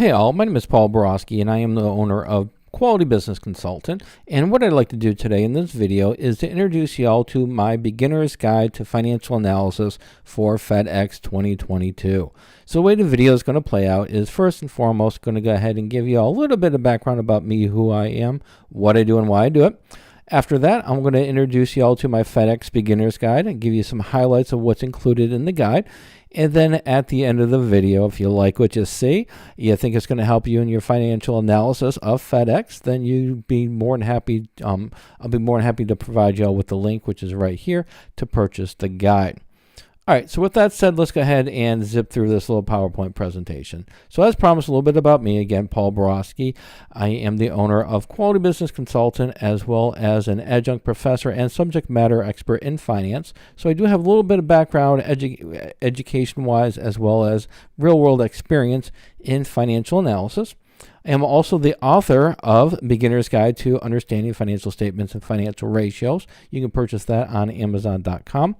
Hey all, my name is Paul Borosky and I am the owner of Quality Business Consultant, and what I'd like to do today in this video is to introduce y'all to my beginner's guide to financial analysis for FedEx 2022. So the way the video is going to play out is, first and foremost, going to go ahead and give you a little bit of background about me, who I am, what I do, and why I do it. After that, I'm going to introduce y'all to my FedEx Beginner's Guide and give you some highlights of what's included in the guide. And then at the end of the video, if you like what you see, you think it's going to help you in your financial analysis of FedEx, then you'd be more than happy. I'll be more than happy to provide y'all with the link, which is right here, to purchase the guide. All right, so with that said, let's go ahead and zip through this little PowerPoint presentation. So as promised, a little bit about me. Again, Paul Borosky. I am the owner of Quality Business Consultant, as well as an adjunct professor and subject matter expert in finance. So I do have a little bit of background education-wise, as well as real-world experience in financial analysis. I am also the author of Beginner's Guide to Understanding Financial Statements and Financial Ratios. You can purchase that on Amazon.com.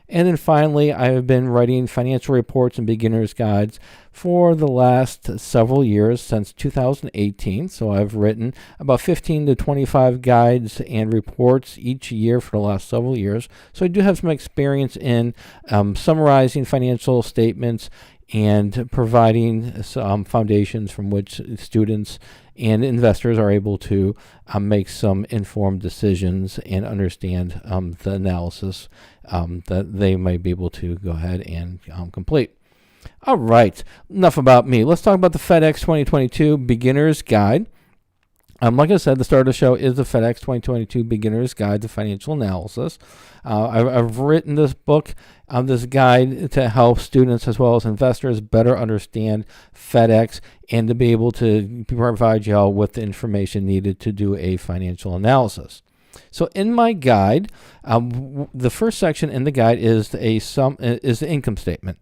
And then finally, I have been writing financial reports and beginner's guides for the last several years, since 2018. So I've written about 15 to 25 guides and reports each year for the last several years. So I do have some experience in summarizing financial statements and providing some foundations from which students and investors are able to make some informed decisions and understand the analysis that they might be able to go ahead and complete. All right, enough about me. Let's talk about the FedEx 2022 Beginner's Guide. Like I said, the start of the show is the FedEx 2022 Beginner's Guide to Financial Analysis. I've written this book, this guide, to help students as well as investors better understand FedEx and to be able to provide y'all with the information needed to do a financial analysis. So in my guide, the first section in the guide is the income statement.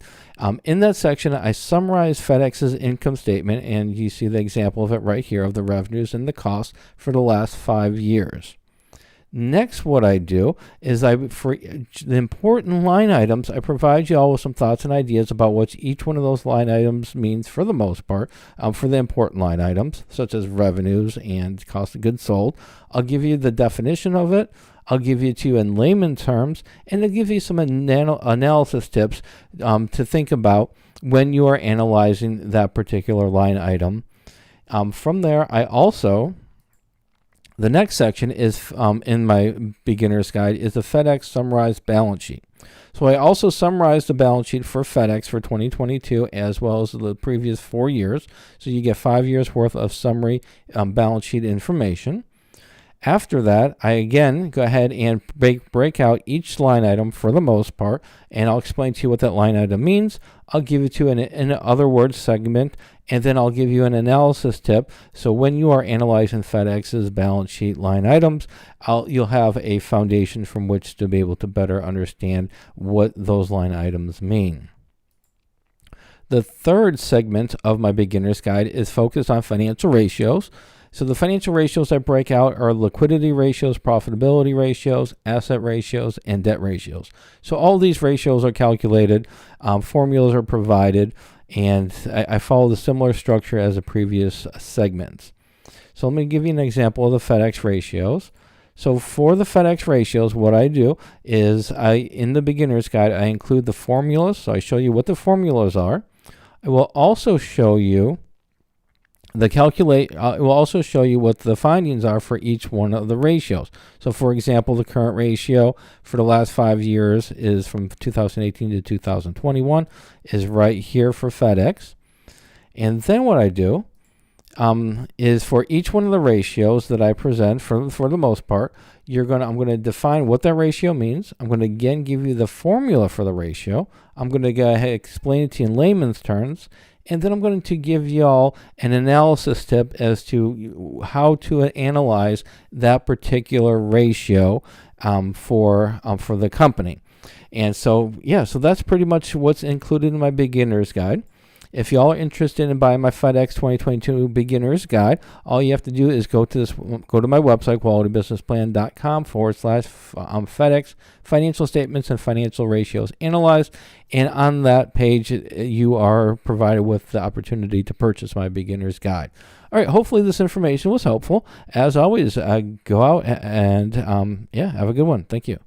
In that section, I summarize FedEx's income statement, and you see the example of it right here of the revenues and the costs for the last 5 years. Next, what I do is for the important line items, I provide you all with some thoughts and ideas about what each one of those line items means for the most part. For the important line items, such as revenues and cost of goods sold, I'll give you the definition of it. I'll give it to you in layman terms, and I'll give you some analysis tips to think about when you are analyzing that particular line item. From there, the next section is in my beginner's guide is the FedEx summarized balance sheet. So I also summarized the balance sheet for FedEx for 2022 as well as the previous 4 years. So you get 5 years worth of summary balance sheet information. After that, I again go ahead and break out each line item for the most part, and I'll explain to you what that line item means. I'll give it to you in an other words segment, and then I'll give you an analysis tip. So when you are analyzing FedEx's balance sheet line items, you'll have a foundation from which to be able to better understand what those line items mean. The third segment of my beginner's guide is focused on financial ratios. So the financial ratios I break out are liquidity ratios, profitability ratios, asset ratios, and debt ratios. So all these ratios are calculated, formulas are provided, and I follow the similar structure as the previous segments. So let me give you an example of the FedEx ratios. So for the FedEx ratios, what I do is in the beginner's guide, I include the formulas. So I show you what the formulas are. I will also show you it will also show you what the findings are for each one of the ratios. So for example, the current ratio for the last 5 years is from 2018 to 2021 is right here for FedEx. And then what I do is for each one of the ratios that I present for the most part, I'm going to define what that ratio means. I'm going to again give you the formula for the ratio. I'm going to go ahead and explain it to you in layman's terms. And then I'm going to give y'all an analysis tip as to how to analyze that particular ratio for the company. And so, so that's pretty much what's included in my beginner's guide. If y'all are interested in buying my FedEx 2022 Beginner's Guide, all you have to do is go to my website, qualitybusinessplan.com/FedEx Financial Statements and Financial Ratios Analyzed. And on that page, you are provided with the opportunity to purchase my Beginner's Guide. All right, hopefully this information was helpful. As always, go out and have a good one. Thank you.